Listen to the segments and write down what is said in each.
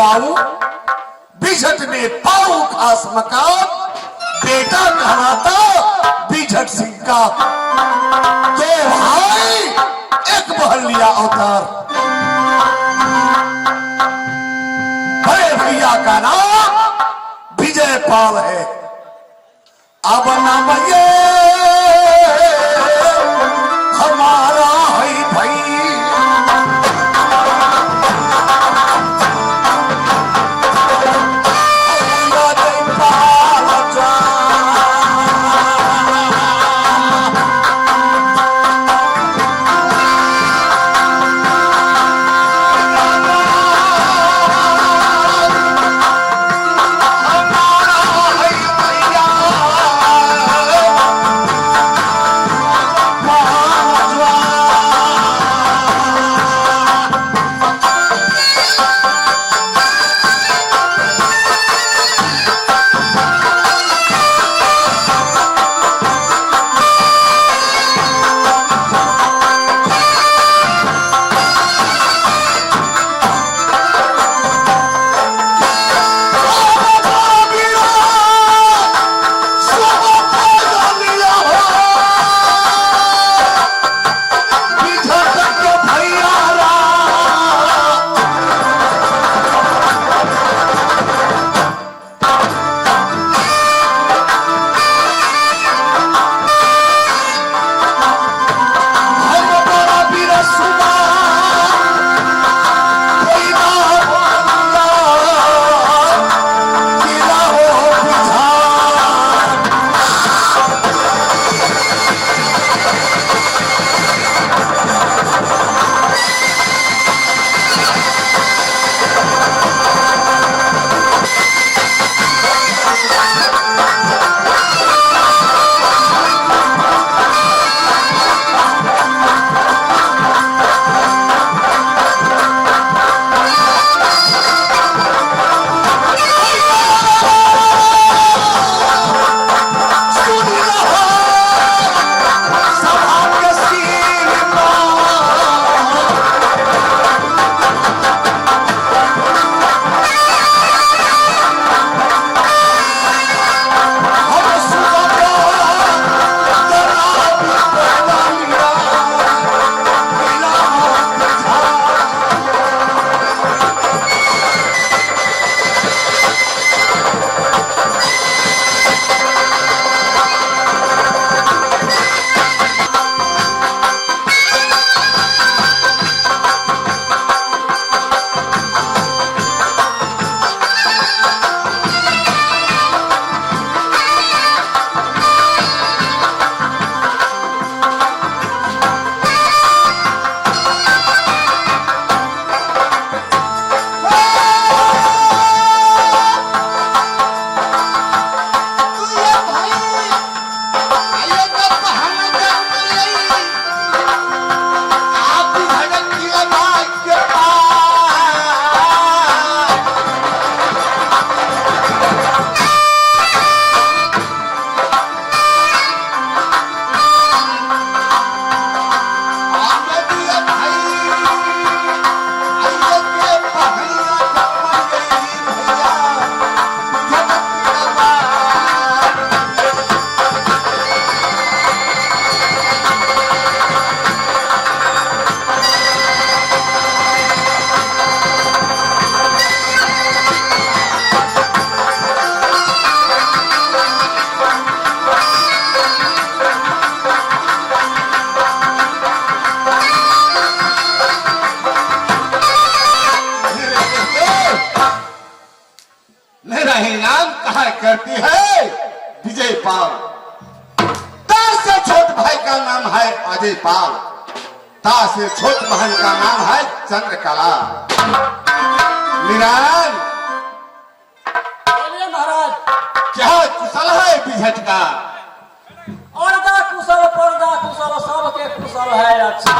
पाऊं बिझट में पाऊं खास मकान बेटा कहलाता बिझट सिंह का तो भाई एक महल लिया अवतार बड़े भैया का नाम विजय पाल है अब नाम ये हमारा है भाई करती है विजय पाल। ताश से छोट भाई का नाम है अजय पाल। ताश से छोट बहन का नाम है चंद्रकला। निरान बोलिए महाराज, क्या कुशल है बिझट का? अर्धा कुशल पर्दा कुशल सबके कुशल है। अच्छा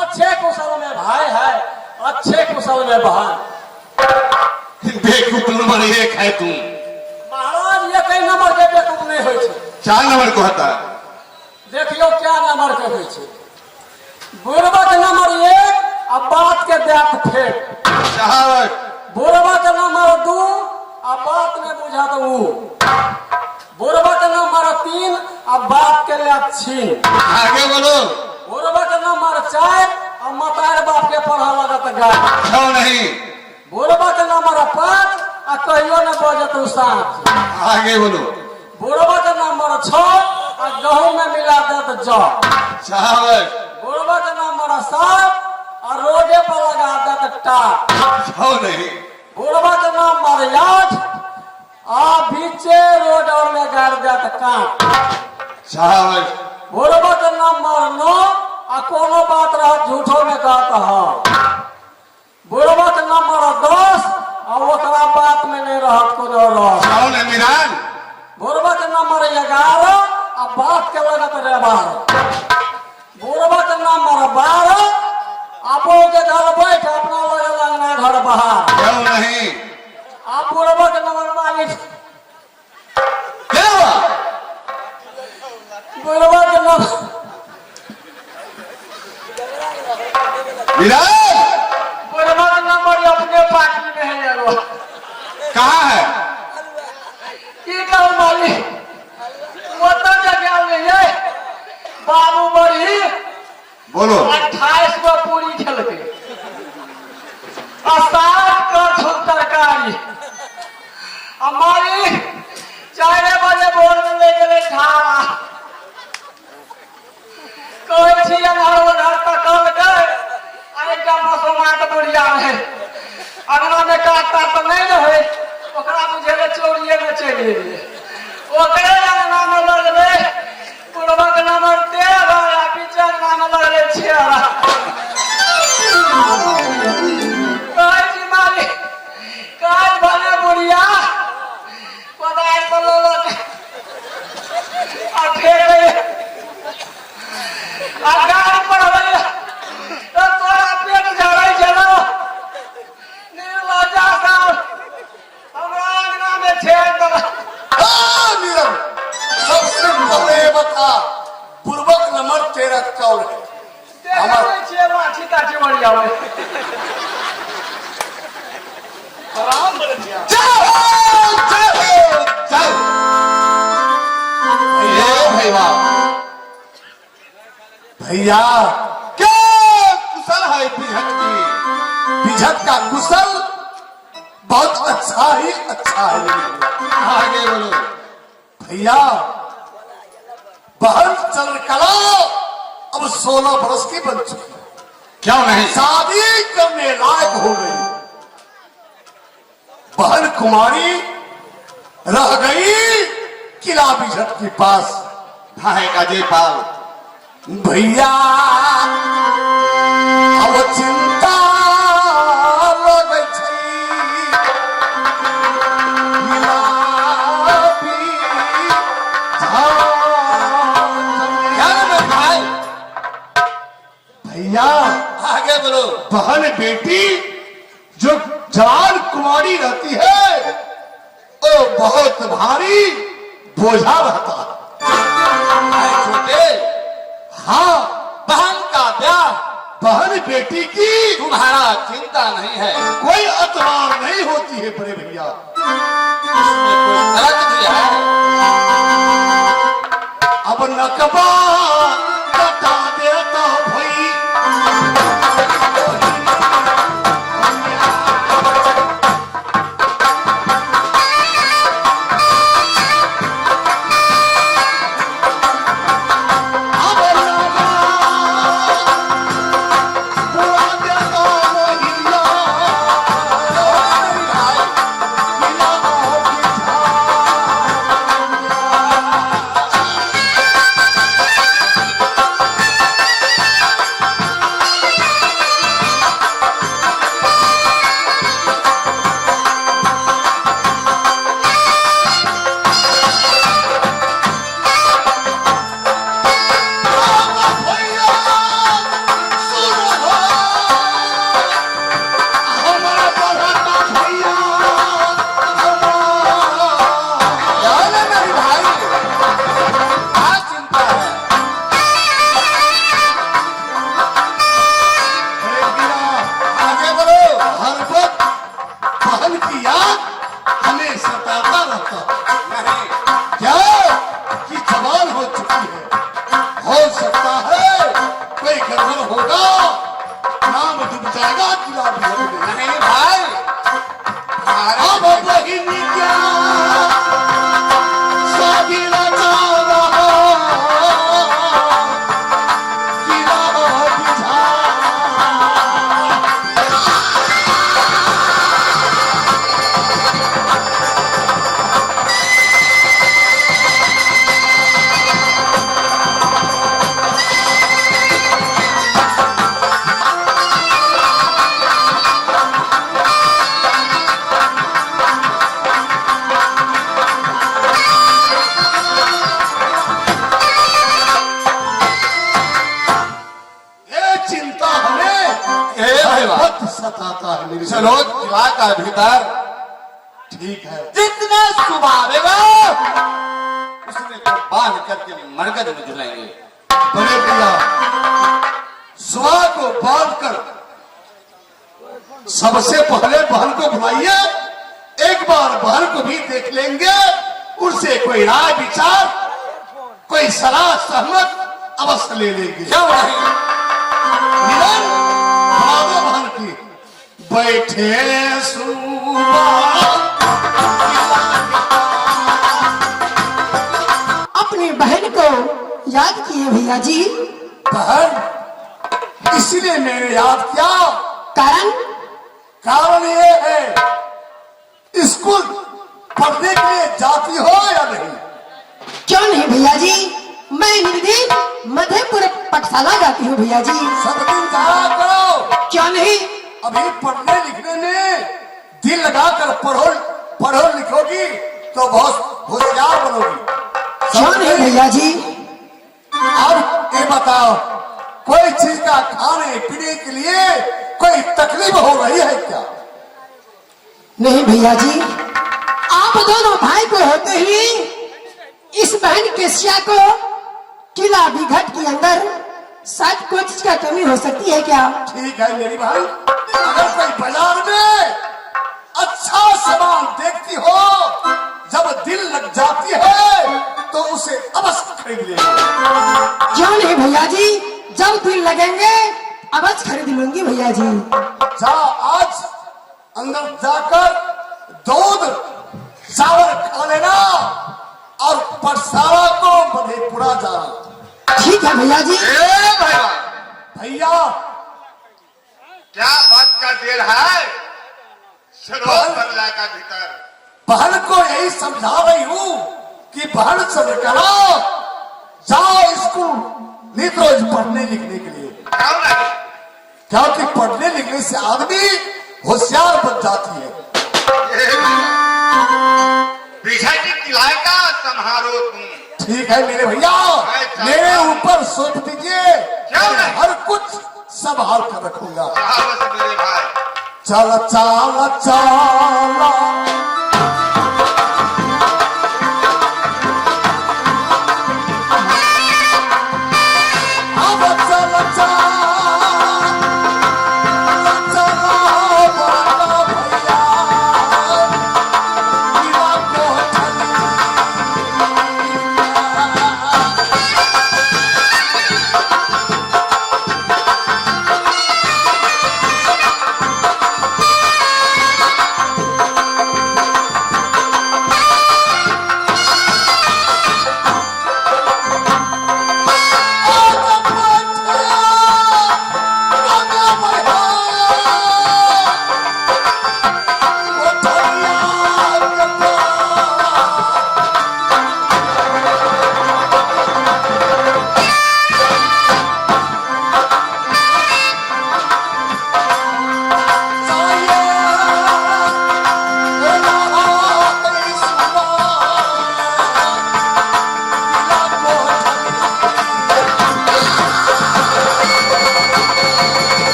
अच्छे कुशल में भाई है, अच्छे कुशल में बहन। बेकूफ नंबर 1 है तुम महाराज। ये कई नंबर के बेकूफ नहीं होय छे। 4 नंबर को होता देखियो क्या नंबर के होय छे। बुड़बक नंबर 1 अब बात के देख फेंक। बोरबा के नंबर 2 अब बात ने बुझा दू। बोरबा के नंबर 3 अब बात के लिए छीन। आगे बोलो। बोरबा के नंबर 4 अब मतार बाप के पढ़ा लगत गा। क्यों नहीं? बोरबा के नंबर 5 आ कहियो न बजत साथ। आगे बोलो। बोरबा के नंबर 6 आ गहूं में मिला देत जौ। शाबाश। बोरबा के नंबर 7 आ रोडे पर लगा देत टाट। क्यों नहीं? बोरबा के नंबर 8 आ बीचे रोड और में गाड़ देत काट। शाबाश। बोरबा के नंबर 9 आ कोनो बात रह झूठो में कहत ह। बोरबा के नंबर 10 आ ओकरा बात में नहीं रहत कोनो रह। क्यों नहीं मिरान? बोरबा के नंबर 11 आ बात के लगत रे बार। बोरबा के नंबर 12 आपो के घर बैठ अपना लगे लगना घर बाहर। क्यों नहीं? आप बोरबा के नंबर 22 क्या हुआ? बोरबा के नंबर मिरान बोरबा के नंबर अपने पार्टी में है यार। कहाँ है? की गाँव मालिक वो तो जगह में है बाबू बड़ी बोलो। 28 को पूरी खेल के 7 कर तरकारी हमारी 4 बजे भोर में ले गए ठाड़ा कोई थी घर पकड़ गए। का मसोमात बुढ़िया है अंगना में काटता तो नहीं रहे ओकरा बुझे चोरिए में चल गए। ओकरे अंगना में लगले पूर्वा के नंबर 13 पीछे अंगना में लगले 6 काज भले बुढ़िया पदार पर लोग फेंक गाड़ी पर तोरा पेट झड़े चलो निर्लजा साहब हमरा अंगना में छेड़ दो। नीरव, सबसे पहले ये बता पूर्वक नंबर 13 कौन है? देखो छे लाठी ताची मर जावे। आराम कर दिया। चल भैया भैया क्या कुशल है बिझट की? बिझट का कुशल बहुत अच्छा ही अच्छा है। आगे बोलो। भैया बहन चंद्रकला अब 16 बरस की बन चुकी है। क्यों नहीं? शादी करने लायक हो गई। बहन कुमारी रह गई किला बिझट के पास। भाई अजय पाल भैया अब चिंता लगे भैया आगे बोलो। बहन बेटी जो जवान कुमारी रहती है वो बहुत भारी बोझा रहता है। छोटे हाँ, बहन का ब्याह बहन बेटी की तुम्हारा चिंता नहीं है। कोई अतरार नहीं होती है बड़े भैया। इसमें कोई शर्त भी है? अब नकबा बता देता भाई। अब नकबा बुला देता भैया। बिना बिछा होगा नाम डूब जाएगा किला बिगड़ गया। नहीं भाई, अब वही क्या शादी रचा रहा किला बुझा। ये चिंता हमें ए भाई वाह। बहुत सताता है मेरी। चलो किला का भीतर ठीक है, जितने सुभावेगा उसने को बांध करके मरकज में झुलाएंगे। बड़े भैया सुबह को बांध कर सबसे पहले बहन को बुलाइए, एक बार बहन को भी देख लेंगे, उससे कोई राय विचार कोई सलाह सहमत अवश्य ले लेंगे। क्यों नहीं? मिलन बुला दो बहन की। बैठे सुबह अपनी बहन को याद किए भैया जी। बहन इसलिए मैंने याद किया, कारण ये है स्कूल पढ़ने के लिए जाती हो या नहीं? क्यों नहीं भैया जी, मैं निर्दिन मधेपुर पाठशाला जाती हूँ भैया जी। सब दिन जाया करो। क्यों नहीं? अभी पढ़ने लिखने में दिल लगाकर पढ़ो लिखोगी तो बहुत होशियार बनोगी। क्यों नहीं भैया जी? अब ये बताओ, कोई चीज का खाने पीने के लिए कोई तकलीफ हो रही है क्या? नहीं भैया जी, आप दोनों भाई को होते ही इस बहन केसिया को किला बिघट के अंदर शायद कोई चीज का कमी हो सकती है क्या? ठीक है मेरी भाई, अगर कोई बाजार में अच्छा सामान देखती हो, जब दिल लग जाती है तो उसे अवश्य खरीद लेना। क्यों नहीं भैया जी, जब दिल लगेंगे अवश्य खरीद लूंगी भैया जी। जा आज अंदर जाकर दूध चावल खा लेना और पाठशाला को मधेपुरा जाना। ठीक है भैया जी। ए भाई वाह। भैया क्या बात का देर है? चलो बंगला का भीतर। बहन को यही समझा रही हूँ कि बहन सब करो, जाओ स्कूल नित रोज पढ़ने लिखने के लिए, क्यों नहीं? क्योंकि पढ़ने लिखने से आदमी होशियार बन जाती है। पीछे की किला का संहारो तुम। ठीक है मेरे भैया, मेरे ऊपर सौंप दीजिए, मैं हर कुछ संभाल कर रखूंगा। बस मेरे भाई। चल चल चल अब चल चल चल बड़ा भैया किला को चली।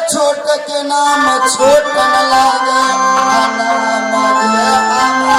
छोट छोट के नाम छोट न लागे नाम ये हमारे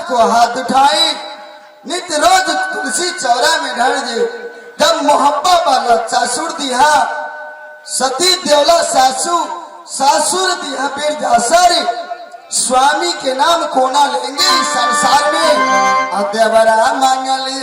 को हाथ उठाई नित्य रोज तुलसी चौरा में ढल दे जब मोहब्बत वाला सासुर दिया सती देवला सासू सासुर दिया फिर जासरी स्वामी के नाम कोना लेंगे इस संसार में अदेवरा मांगली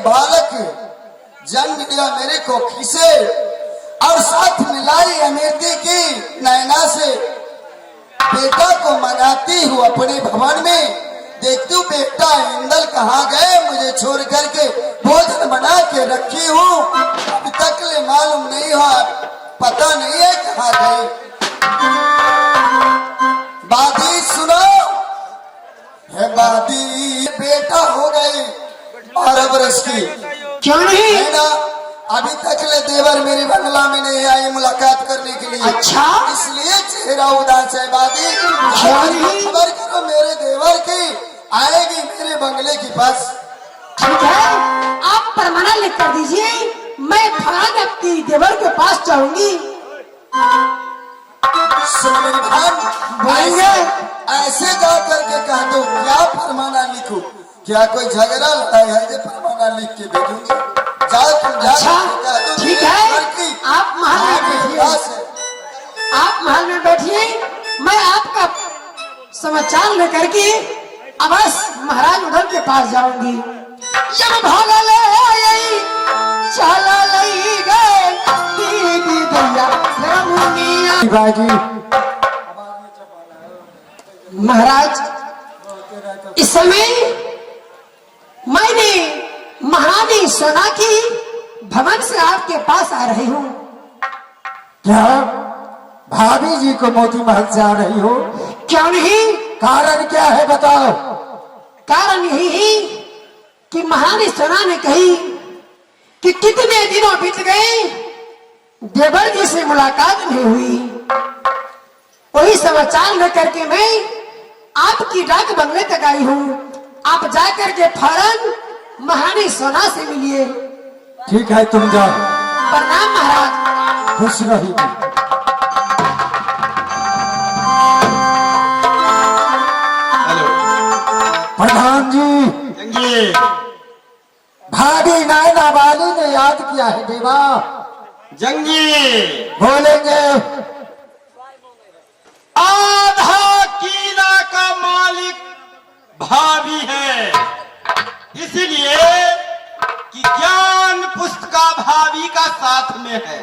बालक जन्म लिया मेरे को खिसे और साथ मिलाई अमेठी की नैना से बेटा को मनाती हूँ अपने भवन में देखती हूँ बेटा इंदल कहाँ गए मुझे छोड़ करके भोजन बना के रखी हूँ अभी तक ले मालूम नहीं हुआ पता नहीं है कहाँ गए। बादी सुनो है बादी बेटा हो गई 12 वर्ष की क्यों नहीं है ना अभी तक ले देवर मेरे बंगला में नहीं आई मुलाकात करने के लिए। अच्छा इसलिए चेहरा उदास है बादी खबर करो मेरे देवर की आएगी मेरे बंगले के पास। ठीक है आप परमाना लिख कर दीजिए मैं फलाने अपनी देवर के पास जाऊंगी। सुनो मेरी बहन ऐसे जा करके कह दो क्या फरमाना लिखूं क्या कोई झगड़ा लड़ाई है जो फरमाना लिख के भेजूंगी जाओ तुम जा अच्छा ठीक है आप महल में बैठिए आप महल में बैठिए मैं आपका समाचार लेकर के अवश्य महाराज उधर के पास जाऊंगी। जब भागा ले आई चला लई गए दीदी दैया रमुनिया। बाजी महाराज इस समय मैंने महारानी सोना की भवन से आपके पास आ रही हूँ। क्या भाभी जी को मोती महल से आ रही हो? क्यों नहीं? कारण क्या है बताओ। कारण यही है कि महारानी सोना ने कही कि कितने दिनों बीत गए देवर जी से मुलाकात नहीं हुई। वही समाचार लेकर के मैं आपकी डाक बंगले तक आई हूँ। आप जाकर के फौरन महारानी सोना से मिलिए। ठीक है तुम जाओ। प्रणाम महाराज। खुश रही। प्रधान जी भाभी नायना वाली ने याद किया है देवा। जंगी बोलेंगे। आधा किला का मालिक भाभी है, इसलिए कि ज्ञान पुस्तका भाभी का साथ में है।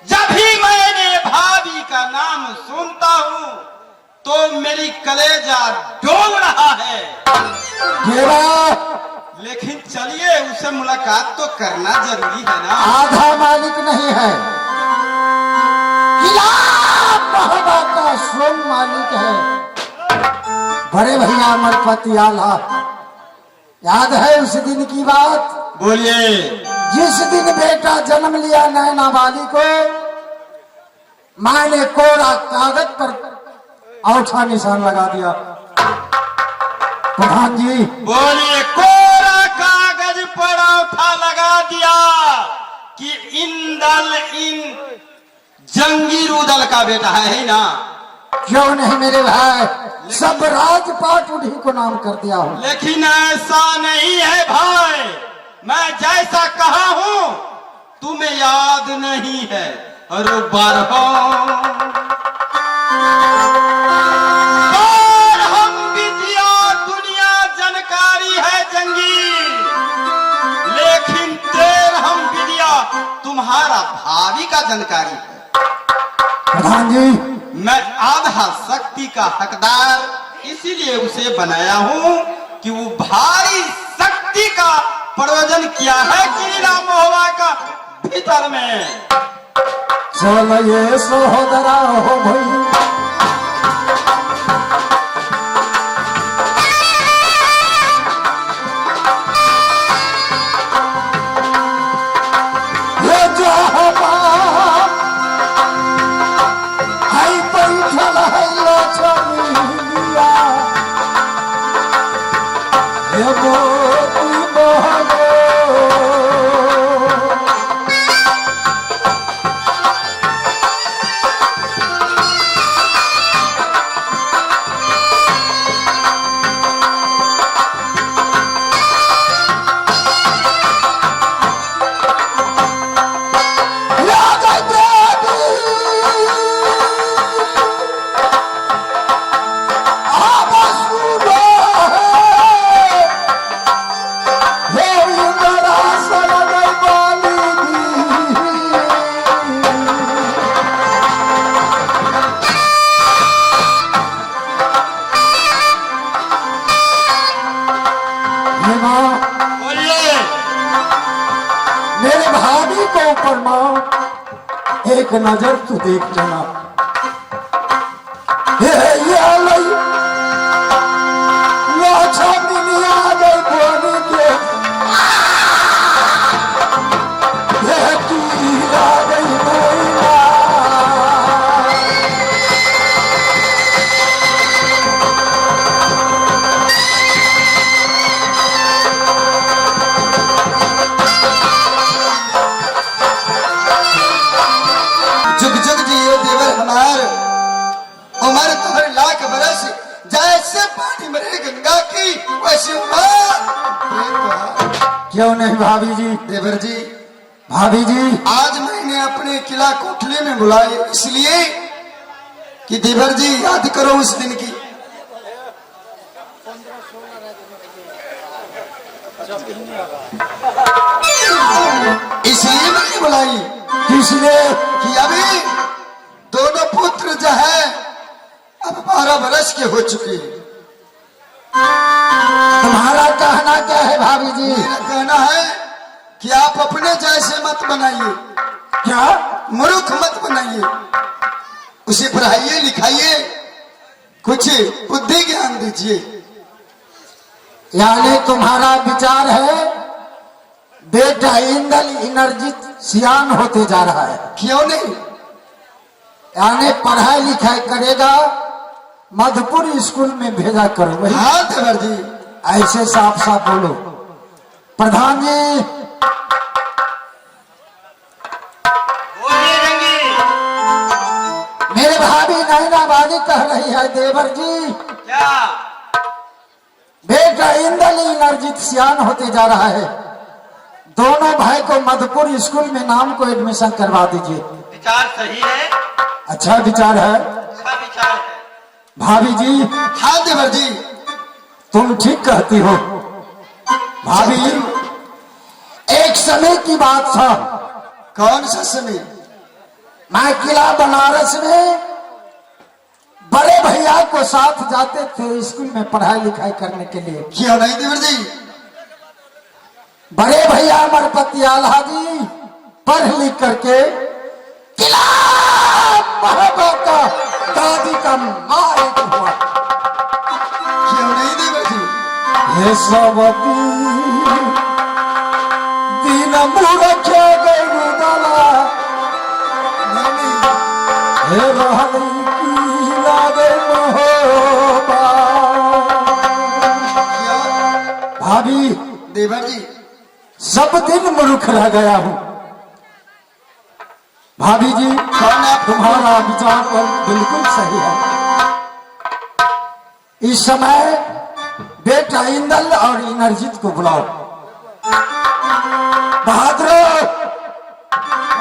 जब भी मैंने भाभी का नाम सुनता हूँ तो मेरी कलेजा डोल रहा है। देवा लेकिन चलिए उससे मुलाकात तो करना जरूरी है ना। आधा मालिक नहीं है, किला महबा का स्वयं मालिक है। बड़े भैया अमरपति आला, याद है उस दिन की बात? बोलिए। जिस दिन बेटा जन्म लिया नैना वाली को, माँ ने कोरा कागज पर औठा निशान लगा दिया। प्रधान जी बोलिए। कोरा कागज पर औठा लगा दिया कि इंदल इन जंगी रुदल का बेटा है ही ना। क्यों नहीं मेरे भाई, सब राजपाट उन्हीं को नाम कर दिया हूँ। लेकिन ऐसा नहीं है भाई, मैं जैसा कहा हूँ तुम्हें याद नहीं है। अरे हम विद्या दुनिया जानकारी है जंगी, लेकिन तेर हम विद्या तुम्हारा भावी का जानकारी है। प्रधान जी मैं आधा शक्ति का हकदार इसीलिए उसे बनाया हूँ कि वो भारी शक्ति का प्रयोजन किया है किला मोहबा का भीतर में। चल ये सहोदरा हो भाई, ये जो हाई बैठल है लक्ष्मीया, ये मोती महल एक नजर तू देख लेना। ये लई लाछा मिलिया गई बोली के, ये की ला गई मैना। जुग जुग जियो देवर हमार, उम्र तुम्हारे लाख बरस, जैसे पानी मरे गंगा की वैसे उम्र। क्यों नहीं भाभी जी? देवर जी, भाभी जी आज मैंने अपने किला कोठले में बुलाए इसलिए कि देवर जी याद करो उस दिन की। इसलिए मैंने बुलाई इसलिए कि अभी दोनों पुत्र जो है अब 12 वर्ष के हो चुके हैं। तुम्हारा कहना क्या है भाभी जी? मेरा कहना है कि आप अपने जैसे मत बनाइए, क्या? मूर्ख मत बनाइए, उसे पढ़ाइए लिखाइए, कुछ बुद्धि ज्ञान दीजिए। यानी तुम्हारा विचार है बेटा इंदल इनर्जित सियान होते जा रहा है, क्यों नहीं? यानी पढ़ाई लिखाई करेगा, मधुपुर स्कूल में भेजा करो। वही हाँ देवर जी, ऐसे साफ साफ बोलो। प्रधान जी, बोलिए रंगी। मेरे भाभी नैनाबादी कह रही है देवर जी, क्या? बेटा इंदल इनर्जित सियान होते जा रहा है, दोनों भाई को मधुपुर स्कूल में नाम को एडमिशन करवा दीजिए। विचार सही है, अच्छा विचार है अच्छा विचार है। भाभी जी, हाँ देवर जी, तुम ठीक कहती हो। भाभी, एक समय की बात था, कौन सा समय? मैं किला बनारस में बड़े भैया को साथ जाते थे स्कूल में पढ़ाई लिखाई करने के लिए। क्यों नहीं देवर जी? बड़े भैया अमरपति आल्हा जी पढ़ लिख करके किला महाबा का दादी का मालिक हुआ। क्यों नहीं देवर जी? हे सवती दीन मूर्खे गैरु दला, नहीं, हे रहली की लागे मोहबा। क्यों? भाभी, देवर जी, सब दिन मूर्ख रह गया हूँ। भाभी जी, कौन आप? तुम्हारा विचार पर बिल्कुल सही है। इस समय बेटा इंदल और इनरजीत को बुलाओ। बहादुर,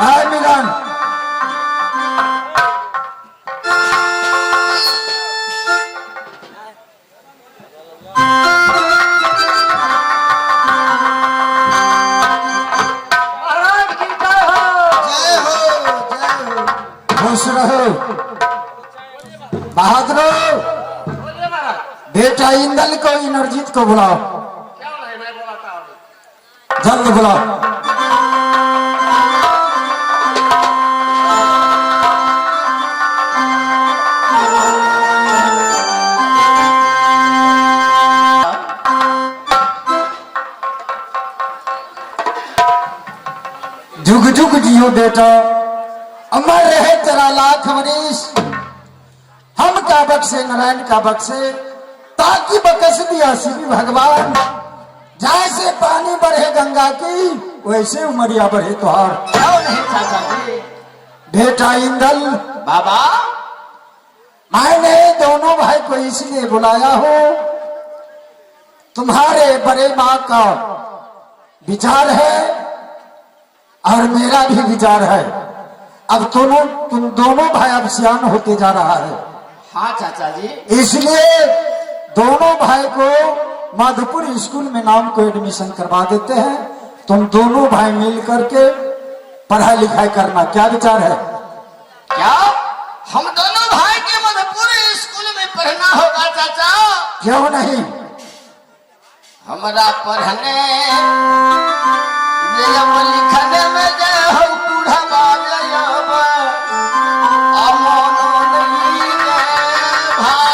आए मिलन। महाराज की जय हो। जय हो जय हो। खुश रहो। बहादुर, बोलिए महाराज, बेटा इंदल को इनरजीत को बुलाओ, क्या नहीं मैं बोलाता हूँ। जल्द बुलाओ। जुग जुग जियो बेटा, अमर रहे तेरा लाख वरिश। हम का बख्शे नारायण का बख्शे, ताकि बकस दिया श्री भगवान। जैसे पानी बढ़े गंगा की, वैसे उमरिया बढ़े तुहार। क्यों नहीं चाचा जी? बेटा इंदल, बाबा, मैंने दोनों भाई को इसलिए बुलाया हो, तुम्हारे बड़े माँ का विचार है और मेरा भी विचार है। अब तुम दोनों भाई अब सियान होते जा रहा है, हाँ चाचा जी, इसलिए दोनों भाई को माधोपुर स्कूल में नाम को एडमिशन करवा देते हैं। तुम दोनों भाई मिल करके पढ़ाई लिखाई करना, क्या विचार है? क्या हम दोनों भाई के मधुपुर स्कूल में पढ़ना होगा चाचा? क्यों नहीं? हमारा पढ़ने जब लिखने में जय हो बूढ़ा जयब अमनो नहीं रे भाई।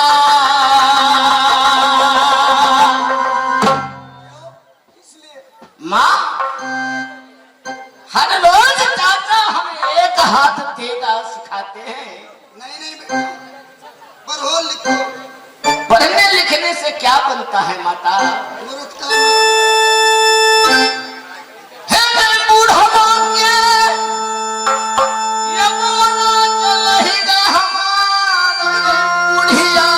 माँ, हर रोज चाचा हमें एक हाथ तेगा सिखाते हैं। नहीं नहीं बेटा, पढ़ो लिखो। पढ़ने लिखने से क्या बनता है माता? मूर्ख का हे मेरे बूढ़ा मांगे यमुना चलहिगा हमारा बुढ़िया।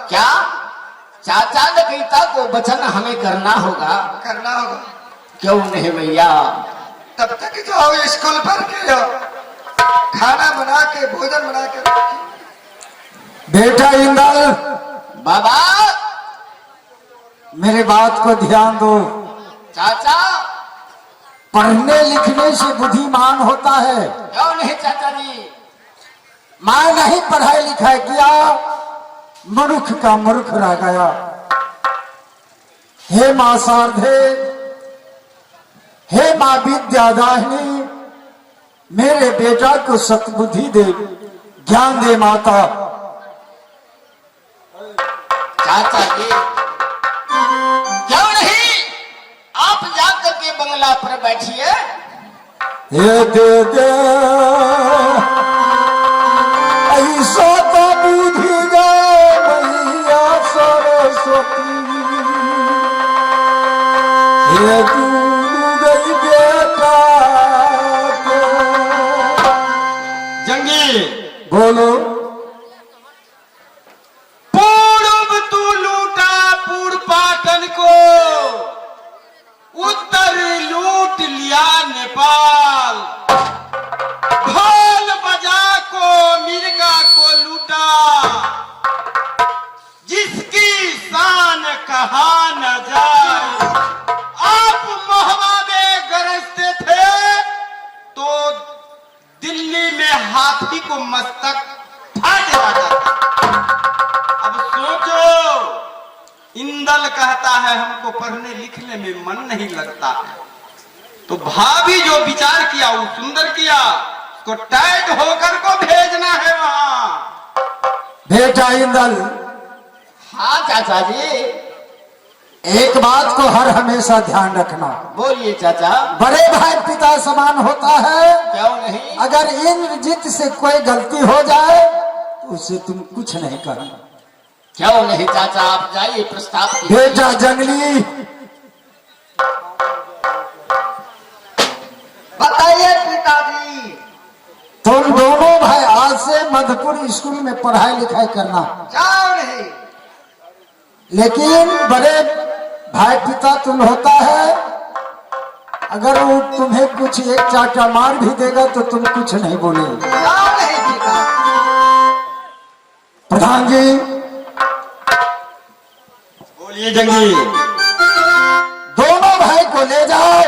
क्या चाचा नगीता को वचन हमें करना होगा? करना होगा। क्यों नहीं भैया? तब तक जाओ स्कूल पर के खाना बना के भोजन बना के बेटा इंदल, बाबा मेरे बात को ध्यान दो। चाचा पढ़ने लिखने से बुद्धिमान होता है। क्यों नहीं चाचा जी? मैं नहीं पढ़ाई लिखाई किया, मूर्ख का मूर्ख रह गया। हे मां शारदे, हे मां विद्यादाहिनी, मेरे बेटा को सतबुद्धि दे, ज्ञान दे माता। चाचा जी क्यों नहीं आप जाकर के बंगला पर बैठिए। हे दे दे ऐसा तो बुद्धि गए मैया सरस्वती, हे डूब गई बेटा के। जंगी बोलो। पूर्व तू लूटा पूर्व पाटन को, उत्तर लूट लिया नेपाल, ढोल बजा को मिर्गा को लूटा, जिसकी शान कहा न जाए। आप महुआ में गरजते थे तो दिल्ली में हाथी को मस्तक फाड़ जाता था। अब सोचो, इंदल कहता है हमको पढ़ने लिखने में मन नहीं लगता है, तो भाभी जो विचार किया वो सुंदर किया, उसको टाइट होकर को भेजना है वहां। बेटा इंदल, हाँ चाचा जी एक बात को हर हमेशा ध्यान रखना। बोलिए चाचा। बड़े भाई पिता समान होता है। क्यों नहीं? अगर इंद्रजीत से कोई गलती हो जाए तो उसे तुम कुछ नहीं करना। क्यों नहीं चाचा, आप जाइए प्रस्ताव कीजिए। बेटा जंगली, बताइए पिताजी। तुम दोनों भाई आज से मधुपुर स्कूल में पढ़ाई लिखाई करना, जाओ नहीं। लेकिन बड़े भाई पिता तुम होता है, अगर वो तुम्हें कुछ एक चाटा मार भी देगा तो तुम कुछ नहीं बोलेंगे। जाओ नहीं पिता। प्रधान जी बोलिए जंगी। दोनों भाई को ले जाओ,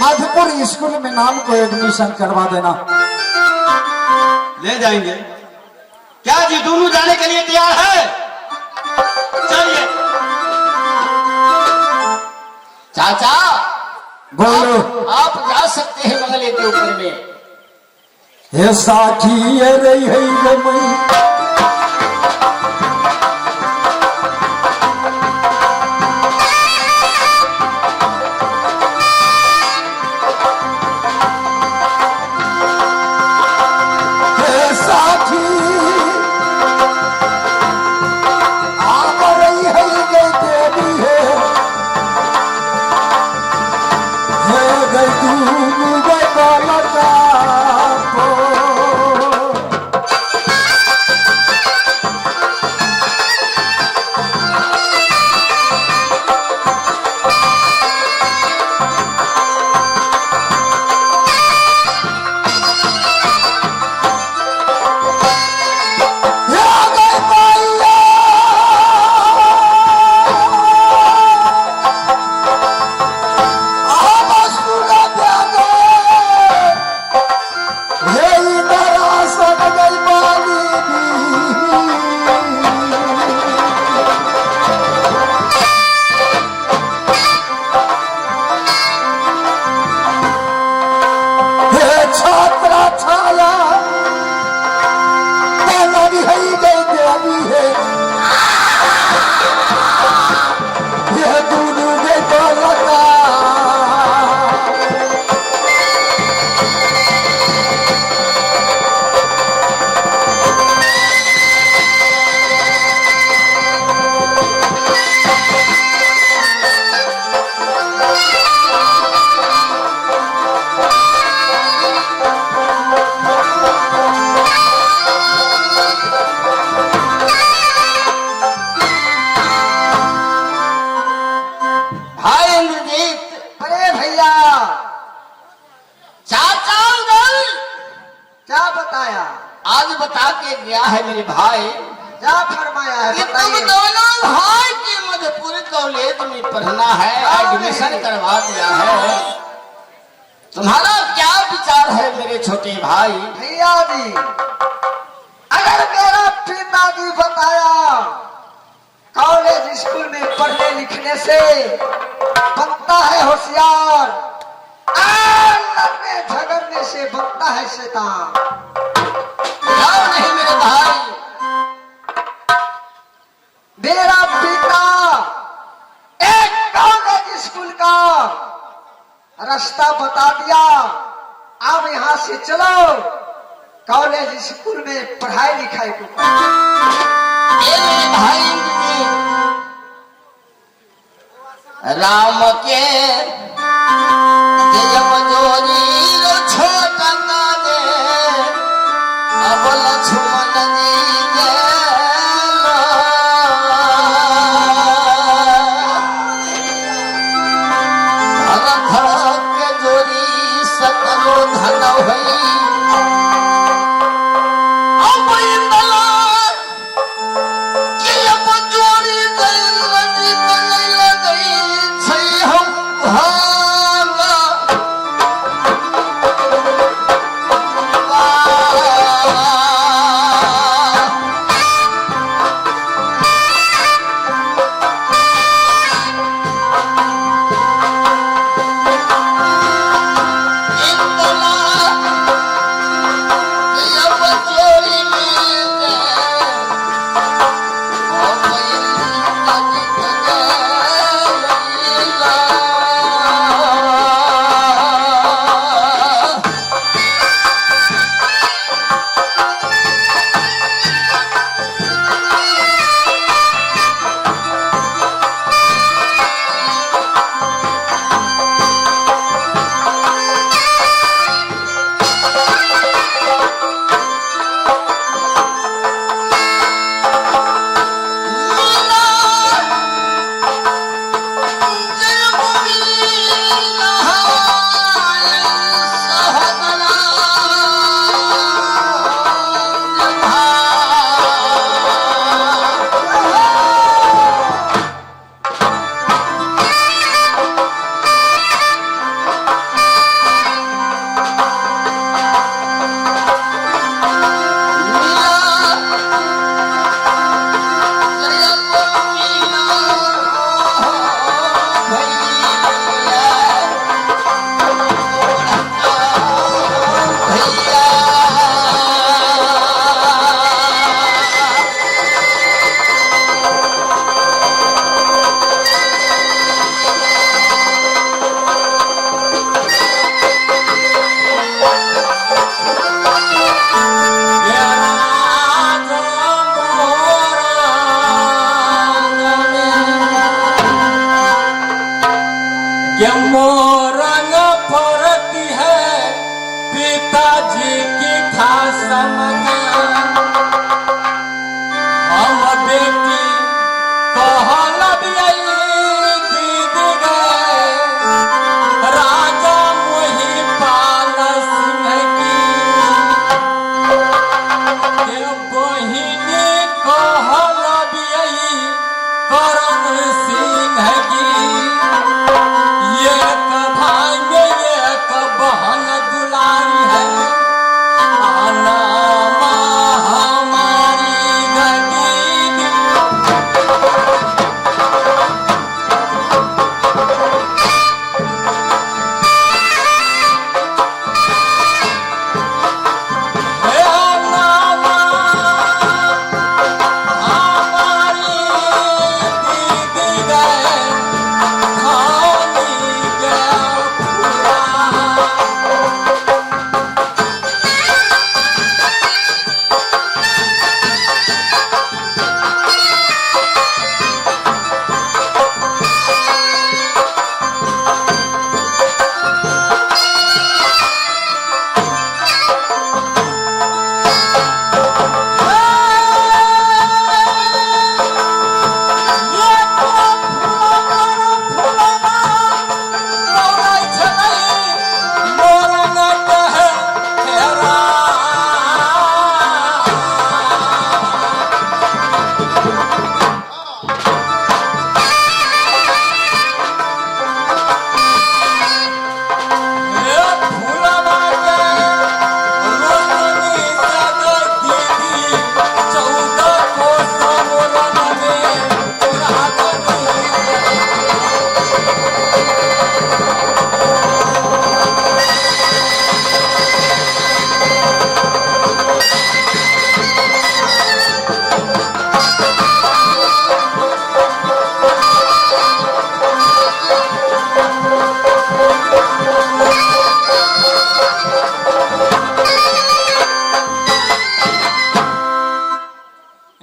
मधुपुर स्कूल में नाम को एडमिशन करवा देना। ले जाएंगे। क्या जी दोनों जाने के लिए तैयार है? चलिए। चाचा बोलो। आप जा सकते हैं बंगले के ऊपर में। हे साखी रही है रमई, है मेरे भाई, क्या फरमाया है कि तुम बताइए। दोनों भाई की मधुपुर कॉलेज में पढ़ना है, एडमिशन करवा दिया है। तुम्हारा क्या विचार है मेरे छोटे भाई? भैया जी, अगर मेरा पिताजी बताया कॉलेज स्कूल में पढ़ने लिखने से बनता है होशियार, और लड़ने झगड़ने से बनता है शैतान। क्यों नहीं मेरे भाई? मेरा पिता एक कॉलेज स्कूल का रास्ता बता दिया, अब यहाँ से चलो कॉलेज स्कूल में पढ़ाई लिखाई को ये मेरे भाई राम के जब जोरी रो छोटा ना दे, अब लक्ष्मण जी गेलो। भरत के जोरी सकलो धन होई, अब इंदला के अब जोड़ी गइल नदी गइल गई छै हम भागा।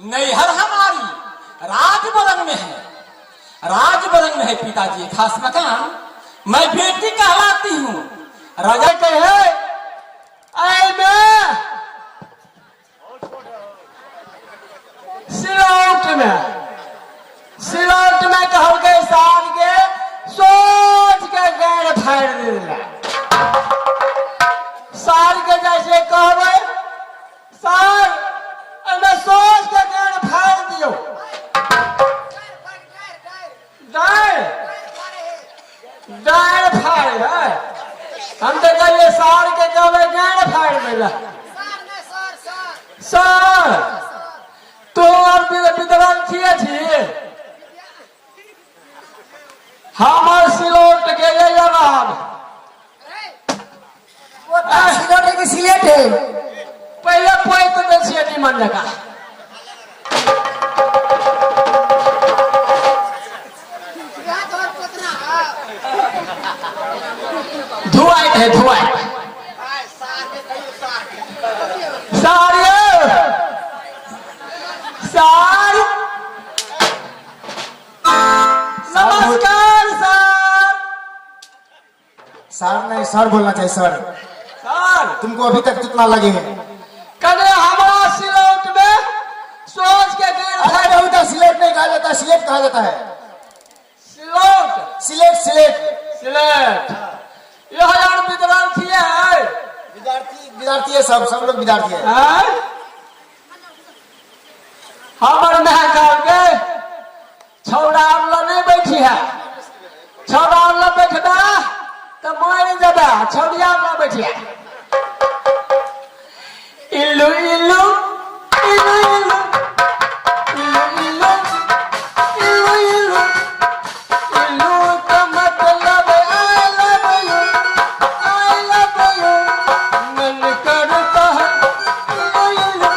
नैहर हमारी राजबरंग में है, राजबरंग में है पिताजी खास मकान। मैं बेटी कहलाती हूँ। राजा कहे ऐ मैं सिलौट में कहल के साल के सोच के गैर फाड़ दिला। साल के जैसे कहबे साल मैं सोच के गैर फाड़ दियो। डार फाड़ है हम तो कहिए साल के कहबे गैर फाड़ दिला। सर तो और विद्वान छिए हमार सिलौट के ये जवाब सिलौट की सिलेट है। पहले पैत दे छिए निमन जगह। धुआई है धुआई सारे सार नमस्कार सर। सर नहीं सर बोलना चाहिए सर। सर तुमको अभी तक कितना लगे? कने हमारा सिलौट में सोच के अरे उधर सिलेट नहीं कहा जाता, सिलेट कहा जाता है। सिलौट सिलेट सिलेट सिलेट यह यार विद्यार्थी है। विद्यार्थी है, सब लोग विद्यार्थी है। हमारे में कहा के छौड़ा नहीं बैठी है। छौड़ा बैठबा तो मार जबा, छौड़िया बैठी है। इल्लू इल्लू इल्लू इल्लू इल्लू इल्लू इल्लू इल्लू का मतलब आई लव यू मन करता है इल्लू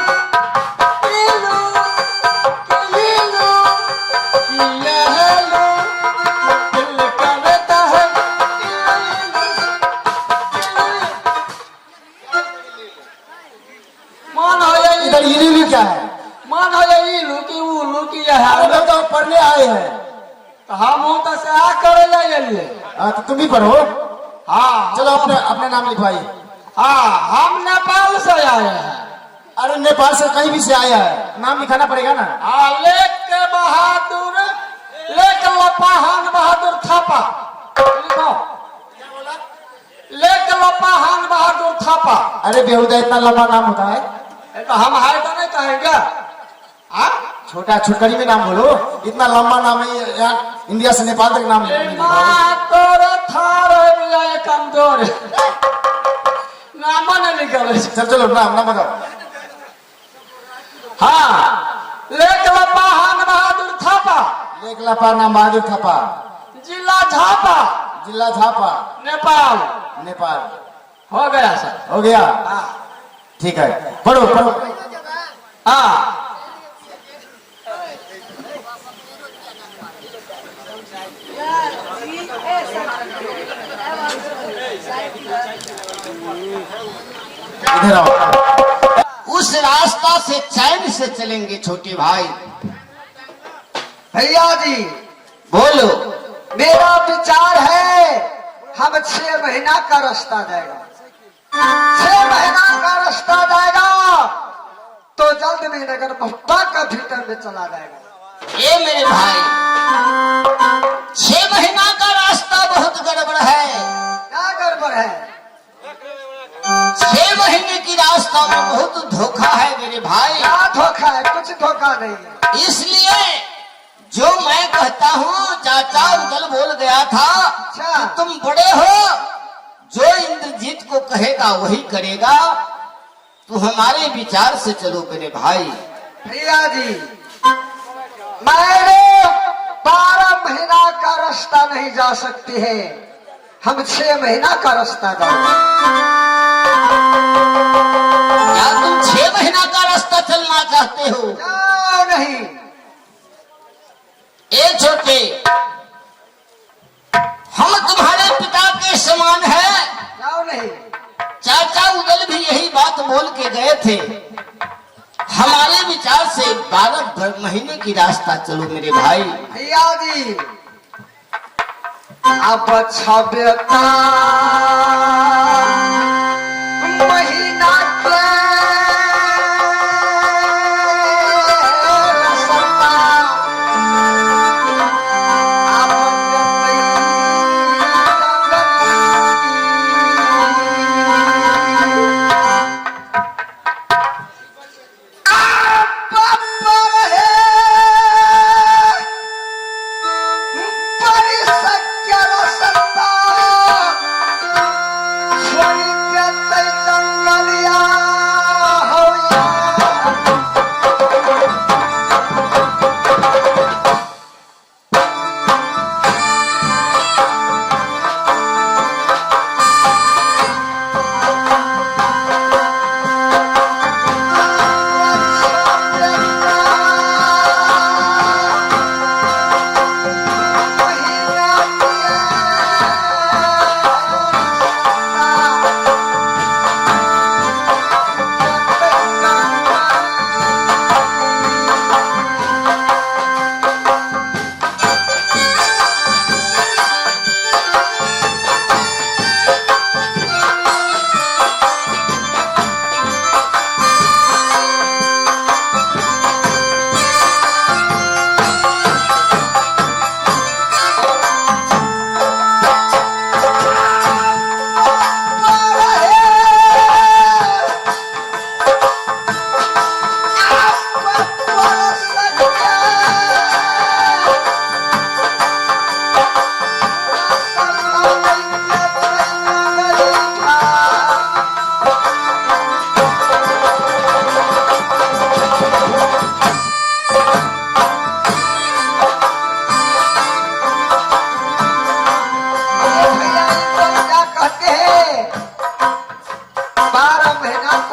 इल्लू इल्लू किया है लो दिल करता है मान हो जाए इधर इल्लू क्या है? मान हो जाए इल्लू की उल्लू की है। अरे तो पढ़ने आए हैं। तो हम हूं तो से आ करे ले हाँ तो तुम भी पढ़ो। हाँ चलो अपने अपने नाम लिखवाइए। हाँ हम नेपाल से आए हैं। अरे नेपाल से कहीं भी से आया है, नाम लिखाना पड़ेगा ना। हाँ लेक बहादुर लेक लपाहान बहादुर थापा लिखो। लेक लपाहान बहादुर थापा। अरे बेहुदा इतना लंबा नाम होता है? ये तो हम है तो नहीं कहेंगे। हाँ छोटा छुटकरी में नाम बोलो, इतना लंबा नाम है यार। इंडिया से नेपाल तक नाम तोर थार ये कमजोर नाम नहीं निकले। चल चलो नाम नाम बताओ। हाँ लेक लपाहान बहादुर थापा, लेक लपा नाम बहादुर थापा, जिला झापा, जिला झापा, नेपाल। नेपाल। हो गया सर। हो गया? हाँ ठीक है, पढ़ो पढ़ो। हाँ इधर आओ। उस रास्ता से चैन से चलेंगे छोटे भाई। भैया जी बोलो। मेरा विचार है हम 6 महीना का रास्ता जाएगा। 6 महीना का रास्ता जाएगा तो जल्द में नगर मोहब्बा का भीतर में चला जाएगा। ये मेरे भाई 6 महीना का रास्ता बहुत गड़बड़ है। क्या गड़बड़ है? 6 महीने की रास्ता में बहुत धोखा है मेरे भाई। क्या धोखा है? कुछ धोखा नहीं है। इसलिए जो मैं कहता हूँ, चाचा उदल बोल गया था अच्छा। कि तुम बड़े हो, जो इंद्रजीत को कहेगा वही करेगा। तो हमारे विचार से चलो मेरे भाई। भैया जी मेरे 12 महीना का रास्ता नहीं जा सकती है, हम 6 महीना का रास्ता जाएंगे। क्या तुम 6 महीना का रास्ता चलना चाहते हो? जाओ नहीं। ए छोटे, हम तुम्हारे पिता के समान हैं। जाओ नहीं। चाचा उदल भी यही बात बोल के गए थे। हमारे विचार से 12 महीने की रास्ता चलो मेरे भाई। भैया जी अब 26 महीना के रसता अब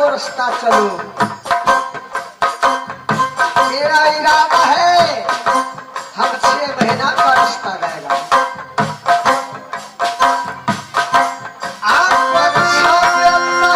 रास्ता चलो। मेरा इरादा है हम 6 महीना का रास्ता जाएगा। आपको अच्छा मिलता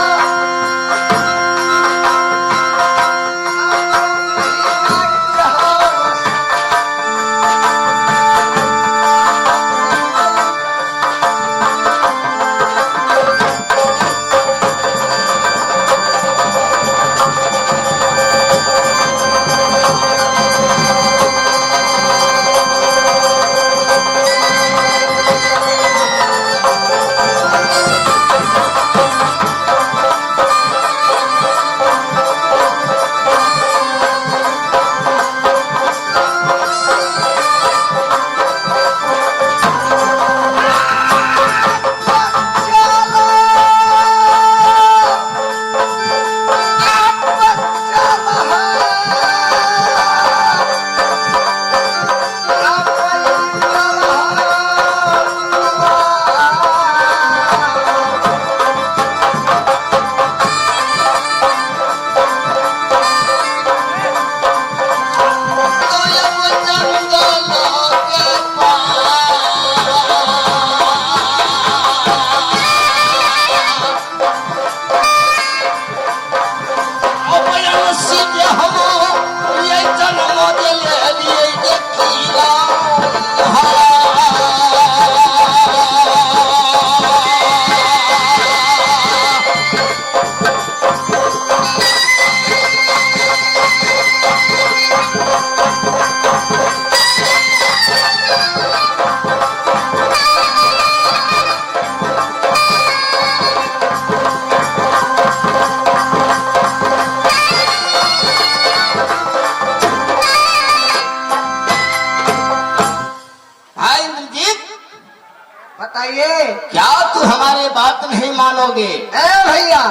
क्या तू हमारे बात नहीं मानोगे? ए भैया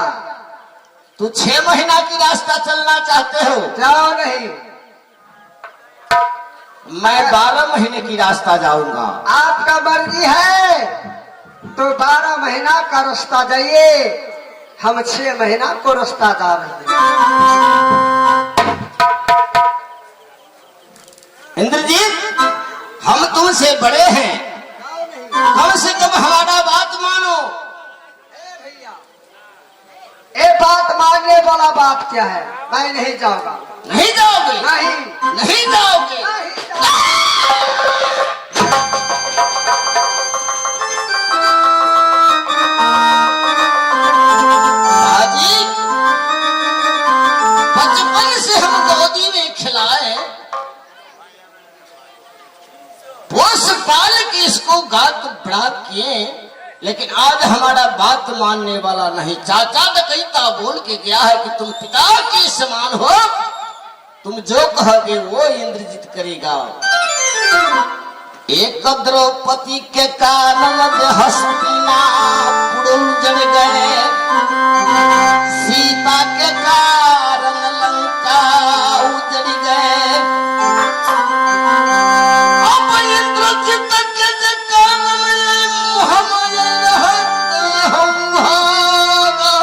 तू 6 महीना की रास्ता चलना चाहते हो? जाओ नहीं, मैं 12 महीने की रास्ता जाऊंगा। आपका मर्जी है तो 12 महीना का रास्ता जाइए, हम 6 महीना को रास्ता जा रहे हैं। इंद्रजीत, हम तुमसे बड़े हैं, कम से कम हमारा बात मानो। ये बात मानने वाला बात क्या है? मैं नहीं जाऊंगा। नहीं जाओगे? नहीं नहीं जाओगे? नहीं जाऊंगा। हाजी, बचपन से हम गोदी में खिलाए, पोस पाल के इसको गात बड़ा किए, लेकिन आज हमारा बात मानने वाला नहीं। चाचा डकैता बोल के गया है कि तुम पिता के समान हो, तुम जो कहोगे वो इंद्रजीत करेगा। एक द्रौपदी के कारण हस्तिनापुर उजड़ गए, सीता के कारण लंका उजड़ गए। अब इंद्रजीत के कारण हमारे रहते हम भागा।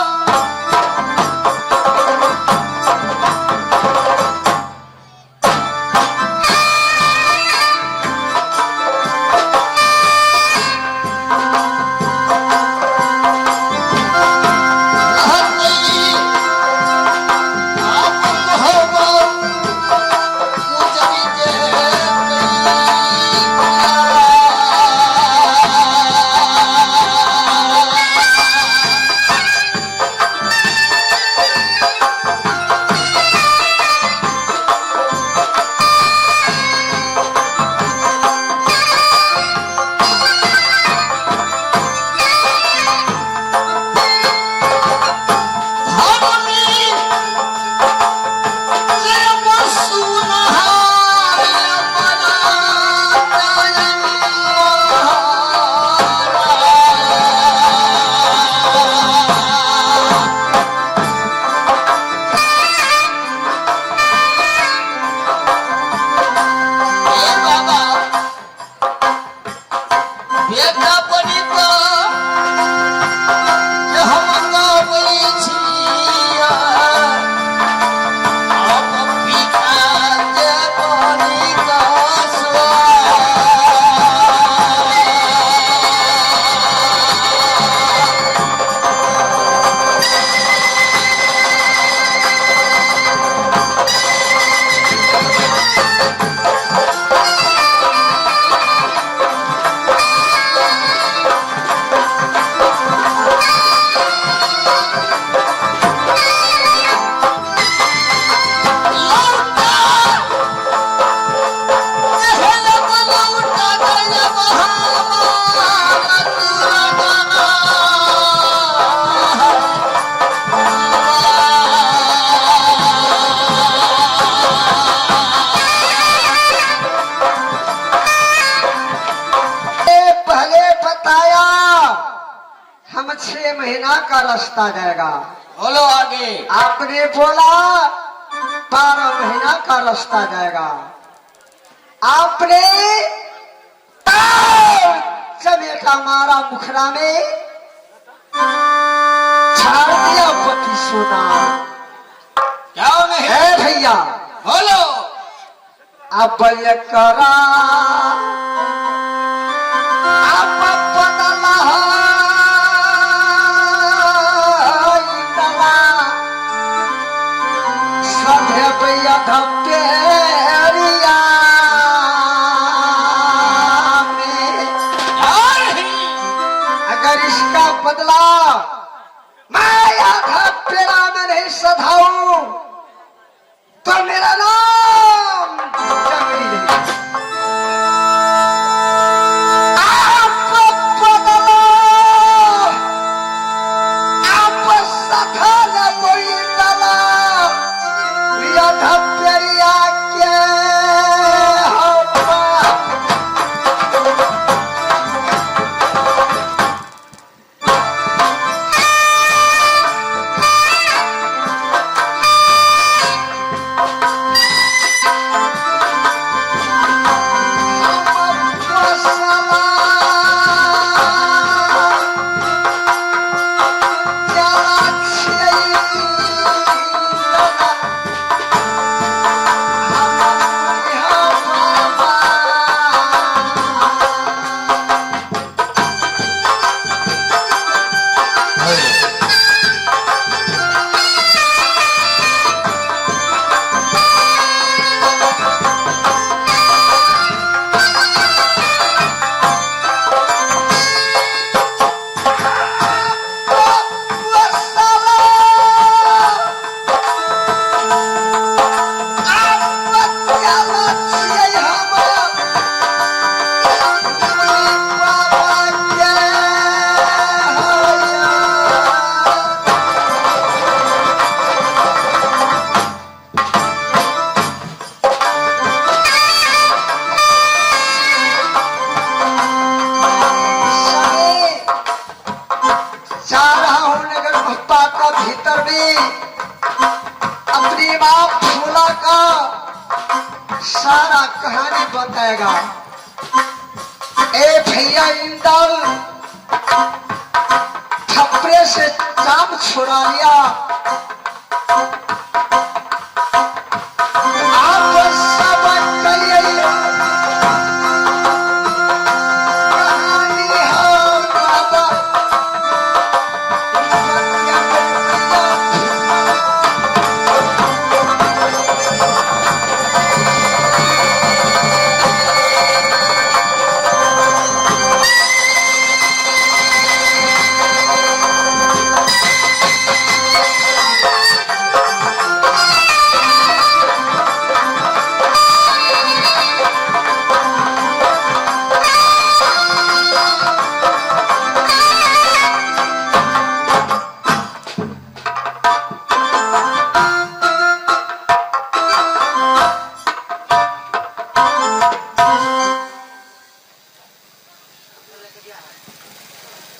हम 6 महीना का रास्ता जाएगा। बोलो आगे। आपने बोला 12 महीना का रास्ता जाएगा। आपने चमेटा मारा मुखरा में, छाड़ दिया पति सोना। क्या नहीं है भैया? बोलो। अब ये करा आप बदला सभे भैया धपेरिया में। अगर इसका बदला मैं आधा पेड़ा में नहीं सधाऊं तो मेरा नाम जंगली नहीं। सारा कहानी बताएगा। ए भैया इंदल थप्पड़े से जाम छुड़ा लिया।